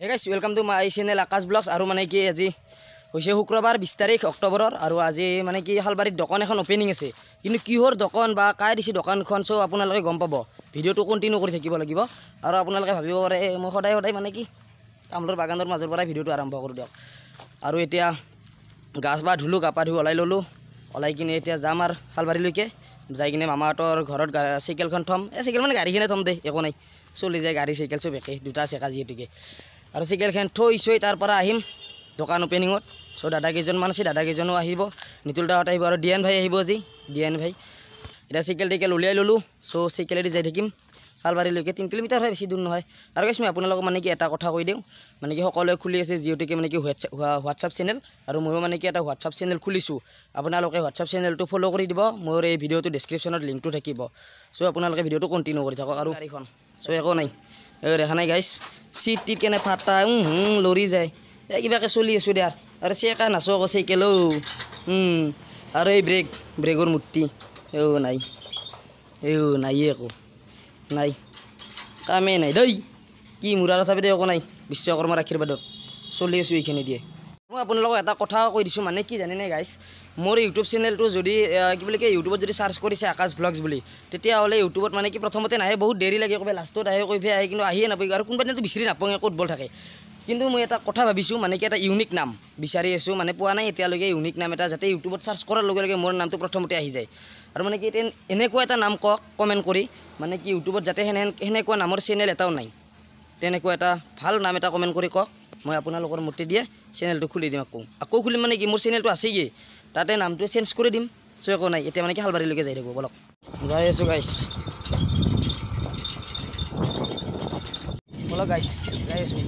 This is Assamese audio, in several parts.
Hey guys, welcome to my channel Akash Vlogs. Aru mane ki aji hoise শুক্ৰবাৰ 20 তাৰিখ অক্টোবৰৰ আৰু আজি মানে কি হালবাৰীত দোকান এখন ওপেনিং আছে কিন্তু কিহৰ দোকান বা কাই দিছি দোকানখন সো আপোনালোকে গম পাব ভিডিওটো কন্টিনিউ কৰি থাকিব লাগিব আৰু আপোনালোকে ভাবিব পাৰে মই সদায় মানে কি কামলৰ বাগানৰ মাজৰ পৰা ভিডিওটো আৰম্ভ কৰো দিয়ক আৰু এতিয়া গাছ বা ধুলু গাপা ধু ওলাই ললো ওলাই কিনে এতিয়া যাম আৰু হালবাৰীলৈকে যাই কিনে মামাহঁতৰ ঘৰত সাইকেলখন থম সাইকেল মানে গাড়ীখনে থম দে একো নাই চলি যায় গাড়ী সাইকেল সব একে দুটা চেকা যিহেতুকে আৰু সাইকেলখন থৈ তাৰ পৰা আহিম দোকান ওপেনিঙত সো দাদা কেইজনমান আছে দাদা কেইজনো আহিব নিতুল দাহঁত আহিব আৰু ডিএন ভাই আহিব আজি ডিএন ভাই এটা সাইকেল উলিয়াই ললো সো সাইকেলেদি যাই থাকিম হালবাৰীলৈকে 3 কিলোমিটাৰ হয় বেছি দূৰ নহয় আৰু গাইছ মই আপোনালোকক মানে কি এটা কথা কৈ দিওঁ মানে কি সকলোৱে খুলি আছে যিহেতুকে মানে কি হোৱাটছআপ চেনেল আৰু ময়ো মানে কি এটা হোৱাটছআপ চেনেল খুলিছোঁ আপোনালোকে হোৱাটছআপ চেনেলটো ফ'ল' কৰি দিব মোৰ এই ভিডিঅ'টো ডেছক্ৰিপশ্যনত লিংকটো থাকিব সো আপোনালোকে ভিডিঅ'টো কণ্টিনিউ কৰি থাকক আৰু গাড়ীখন সো একো নাই দেখা নাই গাইছ চিট টিট কেনে ফাটা লৰি যায় কিবাকে চলি আছোঁ দিয়া আৰু চেকা নাচো আকৌ চাইকেলো আৰু এই ব্ৰেকৰ মূৰ্তি নাই নাই একো নাই কামে নাই দেই কি মূৰাৰ তথাপিতো একো নাই বিশ্বকৰ্মাৰ আশীৰ্বাদত চলি আছোঁ এইখিনি দিয়ে মই আপোনালোকক এটা কথা কৈ দিছোঁ মানে কি জানেনে গাইছ মোৰ ইউটিউব চেনেলটো যদি কি বুলি কয় ইউটিউবত যদি চাৰ্চ কৰিছে আকাশ ভ্লগছ বুলি তেতিয়াহ'লে ইউটিউবত মানে কি প্ৰথমতে নাহে বহুত দেৰি লাগে ক'ৰবাত লাষ্টত আহে কৈ আহে কিন্তু আহিয়ে নাপায় আৰু কোনোবা দিনটো বিচাৰি নাপাওঁ ক'ত বল থাকে কিন্তু মই এটা কথা ভাবিছোঁ মানে কি এটা ইউনিক নাম বিচাৰি আছোঁ মানে পোৱা নাই এতিয়ালৈকে ইউনিক নাম এটা যাতে ইউটিউবত চাৰ্চ কৰাৰ লগে লগে মোৰ নামটো প্ৰথমতে আহি যায় আৰু মানে কি এনেকুৱা এটা নাম কওক কমেণ্ট কৰি মানে কি ইউটিউবত যাতে সেনেকুৱা নামৰ চেনেল এটাও নাই তেনেকুৱা এটা ভাল নাম এটা কমেণ্ট কৰি কওক মই আপোনালোকৰ মতে দিয়ে চেনেলটো খুলি দিম আকৌ খুলিম মানে কি মোৰ চেনেলটো আছেই তাতে নামটো চেঞ্জ কৰি দিম চ' একো নাই এতিয়া মানে কি হালবাৰীলৈকে যাই থাকোঁ বলক যাই আছোঁ গাইছ বলক গাইছ যাই আছোঁ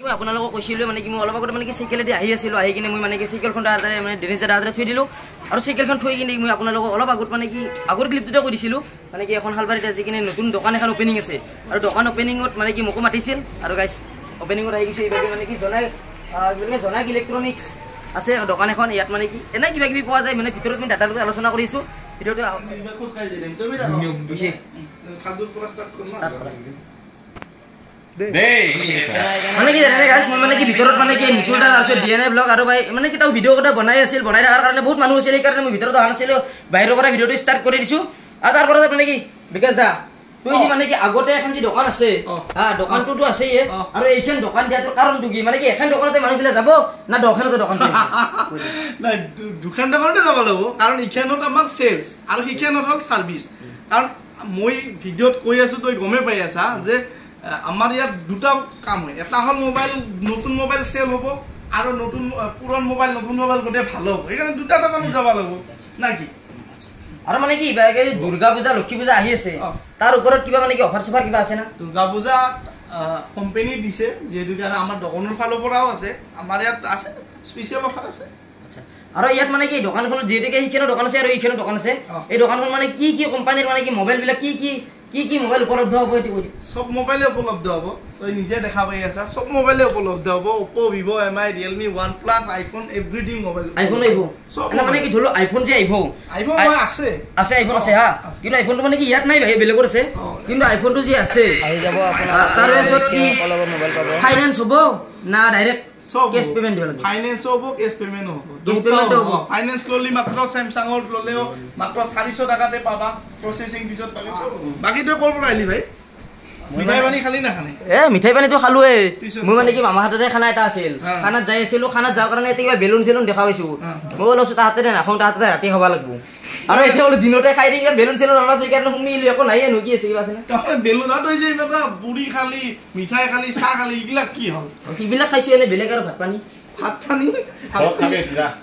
মই আপোনালোকক কৈছিলোঁ মানে কি মই অলপ আগতে মানে কি চাইকেলেদি আহি আছিলোঁ আহি কিনে মই মানে কি চাইকেলখন তাতে মানে ডেনিজাৰ তাতে থৈ দিলোঁ আৰু চাইকেলখন থৈ কিনে মই আপোনালোকক অলপ আগত মানে কি আগৰ ক্লিপটোতে কৈ দিছিলোঁ মানে কি এখন হালবাৰীত আজি কিনে নতুন দোকান এখন ওপেনিং আছে আৰু দোকান ওপেনিঙত মানে কি মোকো মাতিছিল আৰু গাইছ ওপেনিঙত আহি গৈছে এইবাৰ মানে কি জনাক ইলেক্ট্ৰনিক্স আছে দোকান এখন ইয়াত মানে কি এনে কিবা কিবি পোৱা যায় মানে ভিতৰত মই দাদাৰ লগত আলোচনা কৰিছোঁ ভিতৰতে মানে কি জানে গাইছ মই মানে কি ভিতৰত মানে কি নিতুল দা আছে ডিএনএ ব্লগ আৰু ভাই মানে কি তাও ভিডিঅ' কথা বনাই থকাৰ কাৰণে বহুত মানুহ আছিল সেইকাৰণে মই ভিতৰত অহা নাছিলোঁ বাহিৰৰ পৰা ভিডিঅ'টো ষ্টাৰ্ট কৰি দিছোঁ আৰু তাৰ পৰা মানে কি বিকাশ দা তুই যি মানে কি আগতে এখন যি দোকান আছে দোকানটোতো আছেই আৰু এইখন দোকান দিয়াটোৰ কাৰণটো কি মানে কি এখন দোকানতে মানুহবিলাক যাব না দোকানতে দোকান নাই দুখন দোকানতে যাব লাগিব কাৰণ ইখনত আমাৰ চেলছ আৰু সিখনত হ'ল ছাৰ্ভিচ কাৰণ মই ভিডিঅ'ত কৈ আছোঁ তই গমেই পাই আছা যে আমাৰ ইয়াত দুটা কাম হয় এটা হ'ল মোবাইল নতুন মোবাইল চেল হ'ব আৰু পুৰণ মোবাইল নতুন মোবাইল গোটেই ভাল হ'ব সেইকাৰণে দুটা দোকানত যাব লাগিব না কি আৰু মানে কি দুৰ্গা পূজা লক্ষ্মী পূজা আহি আছে তাৰ ওপৰত কিবা মানে কি অফাৰ চফাৰ কিবা আছে না দুৰ্গা পূজা কোম্পানী দিছে যিহেতুকে আৰু আমাৰ দোকানৰ ফালৰ পৰাও আছে আমাৰ ইয়াত আছে স্পেচিয়েল অফাৰ আছে আৰু ইয়াত মানে কি দোকানখনত যিহেতুকে সেইখনৰ দোকান আছে আৰু এইখনৰ দোকান আছে এই দোকানখন মানে কি কোম্পানীৰ মানে কি মোবাইলবিলাক কি মোবাইল উপলব্ধ হ'ব এইটো কৈ সব মোবাইলে উপলব্ধ হ'ব তই নিজে দেখা পাই আছা সব মোবাইলে উপলব্ধ হ'ব অপো Vivo MI Realme OnePlus iPhone everything mobile আহিব মানে কি ধৰিলো আইফোন যে আহিব আছে আইফোন আছে হা কিন্তু আইফোনটো মানে কি ইয়াত নাই বেলেগৰ আছে কিন্তু আইফোনটো যে আছে আহি যাব আপোনাৰ তাৰ পিছত কি মোবাইল পাব ফাইনান্স হ'ব না ডাইৰেক্ট কেছ পেমেন্ট দিব লাগিব ফাইনান্স হ'ব কেছ পেমেন্ট হ'ব কেছ পেমেন্ট হ'ব ফাইনান্স ললি মাত্ৰ স্যামসাঙৰ ললেও মাত্ৰ 400 টাকাতে পাবা প্ৰসেসিং পিছত পাবি সব বাকি তো কৰ পৰা আইলি ভাই মিঠাই পানী খালি না খানে মিঠাই পানীটো খালোৱে মই মানে কি মামা হাততে খানা এটা আছিল খানাত যাই আছিলোঁ খানাত যাওঁ কাৰণে এতিয়া কিবা বেলুন চেলুন দেখা পাইছোঁ মই ওলাইছোঁ তাহাঁতে নাখাওঁ তাহাঁতে ৰাতি খাব লাগিব আৰু এতিয়া বোলো দিনতে খাই দি বেলুন চেলুন ওলাইছে সেইকাৰণে শুনিলোঁ একো নাই নুকি আছে কিবা আছে তহঁতে বেলুনত হৈ যে এটা পুৰি খালি মিঠাই খালি চাহ খালি এইবিলাক কি হ'ল সেইবিলাক খাইছোঁ এনে বেলেগ আৰু ভাত পানী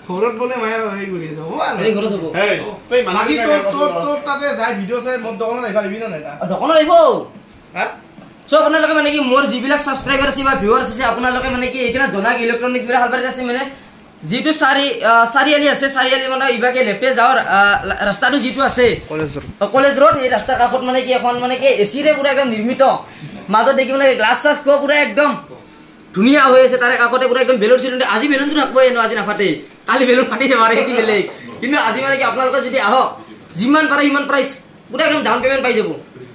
ঘৰত বোলে মায়ে হেৰি কৰি আছে ঘৰত হ'ব তাতে যাই ভিডিঅ' চাই মোৰ দোকানত আহিবি না দোকানত আহিব চ' আপোনালোকে মানে কি মোৰ যিবিলাক ছাবস্ক্ৰাইবাৰ আছে বা ভিউৱাৰ্ছ আছে আপোনালোকে মানে কি এইখিনি জনাক ইলেক্ট্ৰনিক্স বিলাক হালবাৰীত আছে মানে যিটো চাৰিআলি আছে চাৰিআলি মানে ইভাগে লেফ্টে যাওয়াৰ ৰাস্তাটো যিটো আছে কলেজ ৰোড এই ৰাস্তাৰ কাষত মানে কি এখন মানে কি এচিৰে পুৰা একদম নিৰ্মিত মাজত দেখি মানে গ্লাছ চাছ খোৱা পুৰা একদম ধুনীয়া হৈ আছে তাৰে কাষতে পুৰা একদম বেলুন চেলুন আজি বেলুনটো ৰাখবই এনো আজি নাফাটে কালি বেলুন ফাটিছে মাৰে সেইটো বেলেগ কিন্তু আজি মানে কি আপোনালোকে যদি আহক যিমান পাৰে সিমান প্ৰাইচ পুৰা একদম ডাউন পেমেণ্ট পাই যাব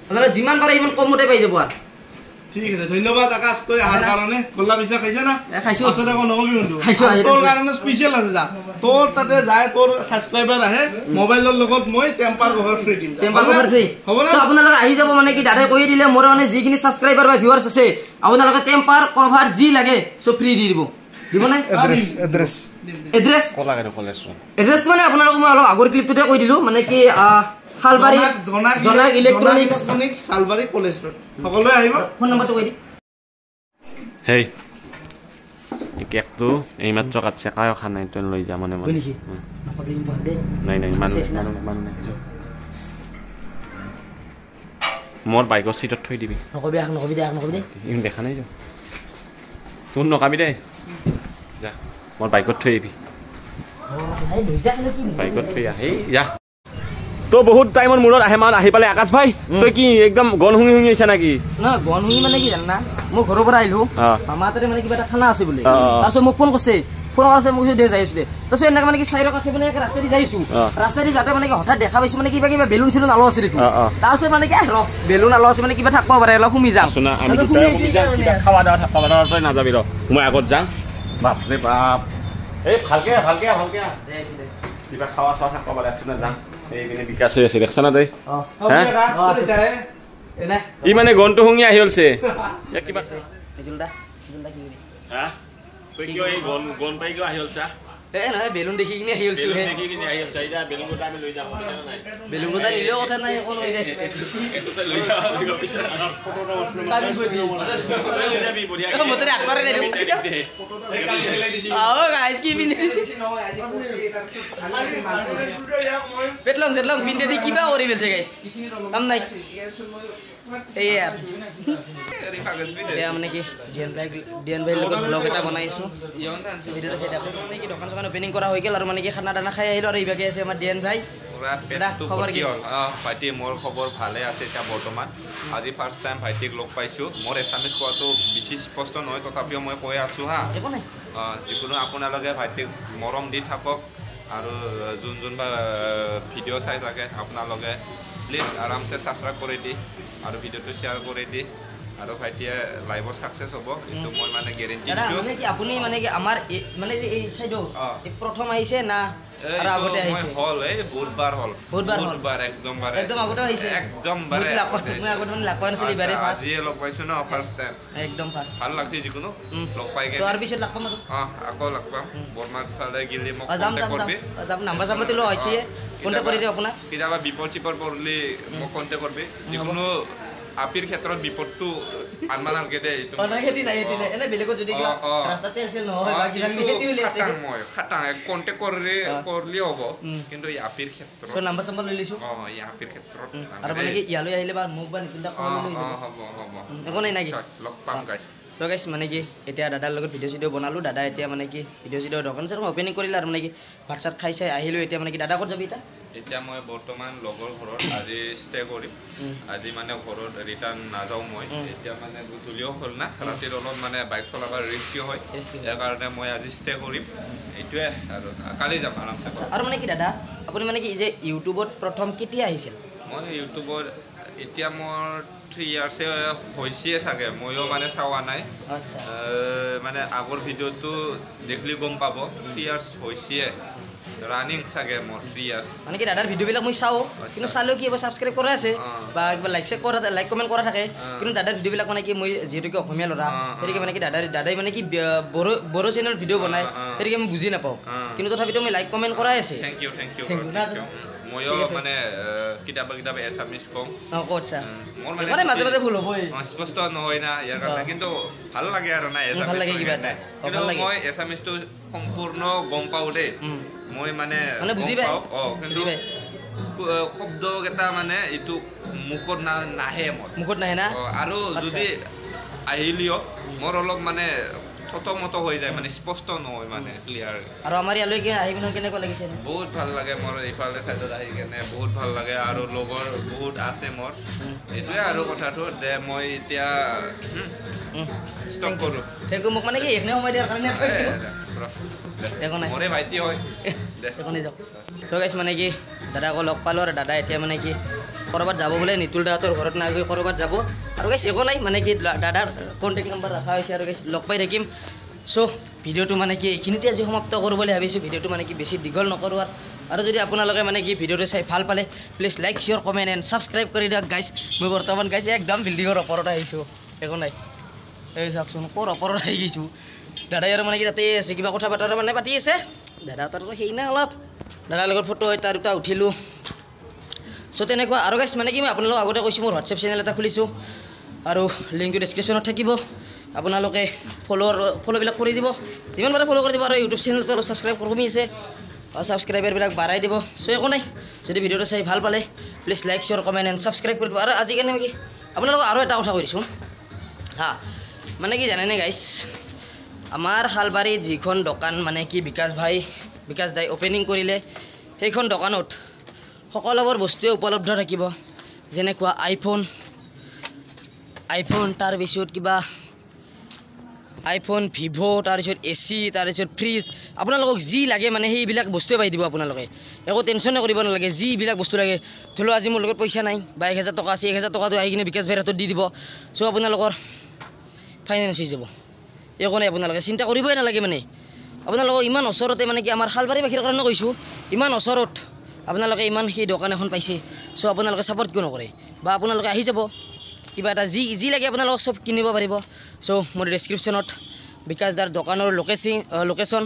আপোনালোকে যিমান পাৰে সিমান কমতে পাই যাব আৰু ঠিক আছে ধন্যবাদ আকাশ তই আহাৰ কাৰণে গোল্লা পিছা খাইছা না খাইছো পাছত আকৌ নকবি কিন্তু খাইছো তোৰ কাৰণে স্পেচিয়েল আছে যা তোৰ তাতে যায় তোৰ সাবস্ক্ৰাইবাৰ আহে মোবাইলৰ লগত মই টেম্পাৰ কভাৰ ফ্ৰী দিম টেম্পাৰ কভাৰ ফ্ৰী হ'ব না সো আপোনালোকে আহি যাব মানে কি দাদাই কৈ দিলে মোৰ মানে যিখিনি সাবস্ক্ৰাইবাৰ বা ভিউৱাৰ্ছ আছে আপোনালোকে টেম্পাৰ কভাৰ যি লাগে সব ফ্ৰী দি দিব দিবনে এড্ৰেছ এড্ৰেছ মানে আপোনালোকক মই অলপ আগৰ ক্লিপটোতে কৈ দিলো মানে কি খালবাৰী জনাক ইলেক্ট্ৰনিক্স সালবাৰী কলেজ ৰোড সকলোৱে আহিব ফোন নম্বৰটো কৈ দি হেই কেকটো এইমাত্ৰ কাটছে কায়ো খা নাই তই লৈ যা মানে হয় নেকি নাই নাই মানুহ নাই মোৰ বাইকৰ চিটত থৈ দিবি নকবি দে ইমান দেখা নাই তোৰ নকাবি দে যা মোৰ বাইকত থৈ আহিবি বাইকত থৈ আহি যা তই বহুত টাইমৰ মূৰত আহে মান আহি পালে আকাশ ভাই তই কি একদম গণ শুঙি আহিছা নেকি না গণ শুঙি মানে কি জানা মই ঘৰৰ পৰা আহিলো মামা তাতে মানে কিবা এটা খানা আছে বুলি তাৰপিছত মোক ফোন কৰিছে মোক দে যাই আছো দে তাৰপিছত এনেকৈ মানে কি চাইৰৰ কাষে মানে ৰাস্তা দি যাইছো ৰাস্তা দি যাতে মানে কি হঠাৎ দেখা পাইছো মানে কিবা বেলুন চেলুন আলো আছে দেখোন তাৰপিছত মানে কি বেলুন আলো আছে মানে কিবা থাকিব পাৰে অলপ সুমি যাম খাৱা দাৱা থাকিব পাৰে তই নাযাবি ৰ মই আগত যাম বাপৰে বাপ এই ভালকে কিবা খাৱা চাৱা থাকিব পাৰে আছে না যাম এইপিনে বিকাশ হৈ আছে দেখছা না তই ই মানে গনটো শুঙি আহি হলছে কিবা তই কিয় এই গন পাই কিয় আহি হলছা নহয় বেলুন দেখি কিনে আহি হলছো বেলুন গোটা আমি লৈ যাম বেলুন গোটা নিলেও কথা নাই কোনো পেটলং সেটলং পিন্ধে দি কিবা কৰি পেলছে গাইছ কাম নাই এই আৰ মানে কি ডিএন ভাইৰ লগত ব্লগ এটা বনাইছো ভিডিওটা চাই দেখো মানে কি দোকান চোকান ওপেনিং কৰা হৈ গেল আৰু মানে কি খানা দানা খাই আহিলো আৰু ইবাগে আছে আমাৰ ডিএন ভাই খবৰ কি ভাইটি মোৰ খবৰ ভালে আছে এতিয়া বৰ্তমান আজি ফাৰ্ষ্ট টাইম ভাইটিক লগ পাইছোঁ মোৰ এছামিছ কোৱাটো বেছি স্পষ্ট নহয় তথাপিও মই কৈ আছোঁ হা যিকোনো আপোনালোকে ভাইটিক মৰম দি থাকক আৰু যোন বা ভিডিঅ' চাই থাকে আপোনালোকে প্লিজ আৰামছে ছাবস্ক্ৰাইব কৰি দি আৰু ভিডিঅ'টো শ্বেয়াৰ কৰি দি আৰু ভাইটিয়ে লাইভত ছাকচেছ হ'ব এইটো মই মানে গেৰেণ্টি দিছোঁ মানে কি আপুনি মানে কি আমাৰ মানে যে এই সাইডো প্ৰথম আহিছে না আৰু আগতে আহিছে হল এই বহুতবাৰ একদম আগতে আহিছে একদম বাৰে মই আগতে মানে লাগ পাই নছিল ইবাৰে ফাৰ্ষ্ট আজিয়ে লগ পাইছো ন ফাৰ্ষ্ট টাইম একদম ফাৰ্ষ্ট ভাল লাগছে যিকোনো লগ পাই গৈ সোৱাৰ পিছত লাগ পাম আৰু আকৌ লগ পাম বৰ্মাত ফালে গিলি মোক যাম কণ্টেক্ট কৰিবি নাম্বাৰ চাম্বাৰটো লৈ আহিছে কণ্টেক্ট কৰি দিম আপোনাক কেতিয়াবা বিপদ চিপদ পৰিলে মোক কণ্টেক্ট কৰিবি যিকোনো আপিৰ ক্ষেত্ৰত বিপদটো আনবা নালগে দে এইটো খেতি নাই এনে বেলেগত যদি কিবা ৰাস্তাতে আছিল নহয় বা কিবা খেতি হলি আছে মই খাটাং কণ্টেক্ট কৰিলে হ'ব কিন্তু এই আপিৰ ক্ষেত্ৰত সো নাম্বাৰ চাম্বাৰ লৈ লৈছো এই আপিৰ ক্ষেত্ৰত আৰু মানে কি ইয়ালৈ আহিলে বা মোক বা নিচিন্তা কল লৈ হ'ব একো নাই নাকি লগ পাম গাইছ সো গাইছ মানে কি এতিয়া দাদাৰ লগত ভিডিঅ' চিডিঅ' বনালোঁ দাদা এতিয়া মানে কি ভিডিঅ' চিডিঅ' দোকান চোকান ওপেনিং কৰিলে আৰু মানে কি ভাত চাত খাই চাই আহিলোঁ এতিয়া মানে কি দাদা ক'ত যাবি এতিয়া মই বৰ্তমান লগৰ ঘৰত আজি ষ্টে কৰিম আজি মানে ঘৰত ৰিটাৰ্ণ নাযাওঁ মই এতিয়া মানে গধূলিও হ'ল না ৰাতিৰ অলপ মানে বাইক চলাবৰ ৰিস্কি হয় ইয়াৰ কাৰণে মই আজি ষ্টে কৰিম এইটোৱে আৰু কালি যাম আৰামছে আৰু মানে কি দাদা আপুনি মানে কি যে ইউটিউবত প্ৰথম কেতিয়া আহিছিল মই ইউটিউবত এতিয়া মোৰ 3 ইয়াৰ্ছে হৈছে চাগে ময়ো মানে চাৱা নাই মানে আগৰ ভিডিঅ'টো দেখিলে গম পাব 3 ইয়াৰ্ছ হৈছে ৰানিং চাগে মোৰ 3 ইয়াৰ্ছ মানে কি দাদাৰ ভিডিঅ'বিলাক মই চাওঁ কিন্তু চালেও কি হ'ব ছাবস্ক্ৰাইব কৰা আছে বা কিবা লাইক কমেণ্ট কৰা থাকে কিন্তু দাদাৰ ভিডিঅ'বিলাক মানে কি মই যিহেতুকে অসমীয়া ল'ৰা গতিকে মানে কি দাদাই মানে কি বড়ো চেনেল ভিডিঅ' বনায় গতিকে মই বুজি নাপাওঁ কিন্তু তথাপিতো মই লাইক কমেণ্ট কৰাই আছে থেংক ইউ ময়ো মানে কিতাবা এছামিছ কওঁ মোৰ মানে মাজে মাজে ভুল হ'বই স্পষ্ট নহয় না ইয়াৰ কাৰণে কিন্তু ভাল লাগে আৰু না ভাল লাগে কিবা এটা কিন্তু মই এছামিছটো সম্পূৰ্ণ গম পাওঁ দেই মই মানে বুজি পাওঁ কিন্তু শব্দকেইটা মানে এইটো মুখত নাহে না আৰু যদি আহিলেও মোৰ অলপ মানে থতমত হৈ যায় মানে স্পষ্ট নহয় মানে ক্লিয়াৰ আৰু আমাৰ ইয়ালৈ আহি কিনে কেনেকুৱা লাগিছে বহুত ভাল লাগে মোৰ এইফালে চাইডত আহি কেনে বহুত ভাল লাগে আৰু লগৰ বহুত আছে মোৰ এইটোৱে আৰু কথাটো দে মই এতিয়া ষ্টপ কৰোঁ মোক মানে কি এইখিনি সময় দিয়াৰ কাৰণে মোৰে ভাইটি হয় যাওক চ' গাইছ মানে কি দাদাকো লগ পালোঁ আৰু দাদা এতিয়া মানে কি ক'ৰবাত যাব বোলে নিতুল দাহঁতৰ ঘৰত নাই গৈ ক'ৰবাত যাব আৰু গাইছ একো নাই মানে কি দাদাৰ কণ্টেক্ট নাম্বাৰ ৰখা হৈছে আৰু গাইছ লগ পাই থাকিম চ' ভিডিঅ'টো মানে কি এইখিনিতে আজি সমাপ্ত কৰোঁ বুলি ভাবিছোঁ ভিডিঅ'টো মানে কি বেছি দীঘল নকৰোঁ আৰু যদি আপোনালোকে মানে কি ভিডিঅ'টো চাই ভাল পালে please like share comment and subscribe কৰি দিয়ক গাইছ মই বৰ্তমান গাইছ একদম বিল্ডিঙৰ ওপৰত আহিছোঁ একো নাই এই চাওকচোন ক'ৰ ওপৰত আহি গৈছোঁ দাদাই আৰু মানে কি তাতে আছে কিবা কথা বতৰা মানে পাতি আছে দাদা তাৰ সেই নাই অলপ দাদাৰ লগত ফটো তাৰ দুটা উঠিলোঁ চ' তেনেকুৱা আৰু গাইছ মানে কি মই আপোনালোকক আগতে কৈছোঁ মোৰ হোৱাটছএপ চেনেল এটা খুলিছোঁ আৰু লিংকটো ডেছক্ৰিপশ্যনত থাকিব আপোনালোকে ফ'ল'বিলাক কৰি দিব যিমান পাৰে ফ'ল' কৰি দিব আৰু ইউটিউব চেনেলটো অলপ ছাবস্ক্ৰাইব কমি আছে আৰু ছাবস্ক্ৰাইবাৰবিলাক বাঢ়াই দিব চ' একো নাই যদি ভিডিঅ'টো চাই ভাল পালে please like share comment and subscribe কৰি দিব আৰু আজিকালি মানে কি আপোনালোকক আৰু এটা কথা কৈ দিছোঁ হা মানে কি জানেনে গাইছ আমাৰ শালবাৰীত যিখন দোকান মানে কি বিকাশ দাই অ'পেনিং কৰিলে সেইখন দোকানত সকলোবোৰ বস্তুৱে উপলব্ধ থাকিব যেনেকুৱা আইফোন তাৰপিছত কিবা আইফোন ভিভ' তাৰপিছত AC তাৰপিছত ফ্ৰিজ আপোনালোকক যি লাগে মানে সেইবিলাক বস্তুৱে পাই দিব আপোনালোকে একো টেনশ্যনে কৰিব নালাগে যিবিলাক বস্তু লাগে ধৰি লওক আজি মোৰ লগত পইচা নাই বা 1000 টকা আছে 1000 টকাটো আহি কিনে বিকাশ ভাইৰ হাতত দি দিব চ' আপোনালোকৰ ফাইনেন্স হৈ যাব একো নাই আপোনালোকে চিন্তা কৰিবই নালাগে মানে আপোনালোকক ইমান ওচৰতে মানে কি আমাৰ শালবাৰীবাসীৰ কাৰণে কৈছোঁ ইমান ওচৰত আপোনালোকে ইমান সেই দোকান এখন পাইছে চ' আপোনালোকে ছাপৰ্ট কিয় নকৰে বা আপোনালোকে আহি যাব কিবা এটা যি লাগে আপোনালোকক চব কিনিব পাৰিব চ' মোৰ ডেছক্ৰিপশ্যনত বিকাশ দাৰ দোকানৰ লোকেশ্যন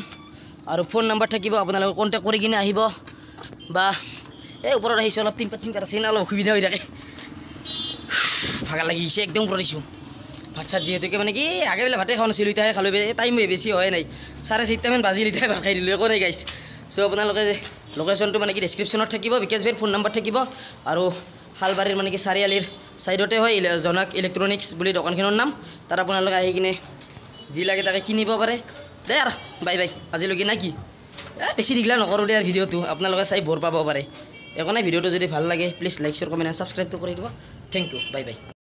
আৰু ফোন নম্বৰ থাকিব আপোনালোকে কণ্টেক্ট কৰি কিনে আহিব বা এই ওপৰত আহিছোঁ অলপ টিম্পাৰ আছে অলপ অসুবিধা হৈ থাকে ভাগা লাগিছে একদম ওপৰত আহিছোঁ ভাত চাত যিহেতুকে মানে কি আগেবেলা ভাতে খোৱা নাছিলোঁ এতিয়াহে খালোঁ টাইম বেছি হয় নাই 4:30মান বাজিল এতিয়াহে ভাত খাই দিলোঁ একো নাই গাইছ চ' আপোনালোকে লোকেশ্যনটো মানে কি ডেছক্ৰিপশ্যনত থাকিব বিকাশ ভাইৰ ফোন নম্বৰ থাকিব আৰু শালবাৰীৰ মানে কি চাৰিআলিৰ ছাইডতে হয় জনক ইলেক্ট্ৰনিক্স বুলি দোকানখনৰ নাম তাত আপোনালোকে আহি কিনে যি লাগে তাকে কিনিব পাৰে দে আৰু বাই আজিলৈকে না কি বেছি দীঘলা নকৰোঁ দে আৰু ভিডিঅ'টো আপোনালোকে চাই বৰ পাব পাৰে একো নাই ভিডিঅ'টো যদি ভাল লাগে please like share comment and ছাবস্ক্ৰাইবটো কৰি দিব থেংক ইউ বাই